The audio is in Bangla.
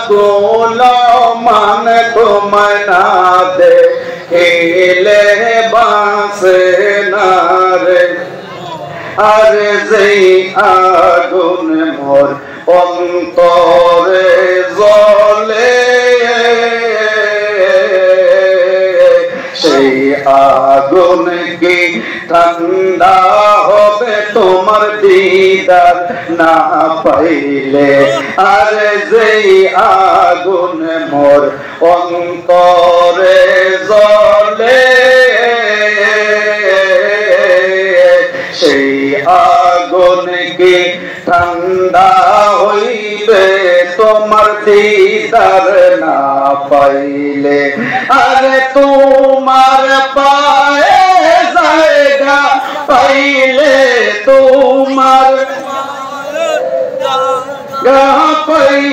গুলো মান তোমায় না দেখিলে বাঁচে না রে। আর যেই আগুন মোর অন্তরে জ্বলে সেই আগুন কি ঠান্ডা হবে তোমার দিদার না পাইলে। আর যেই আগুন মোর অন্তরে জ্বলে সেই আগুন কি ঠান্ডা হইবে তোমার দিদার না পাইলে। আরে তোমার পায়ে জায়গা পাইলে তোমার পাইলে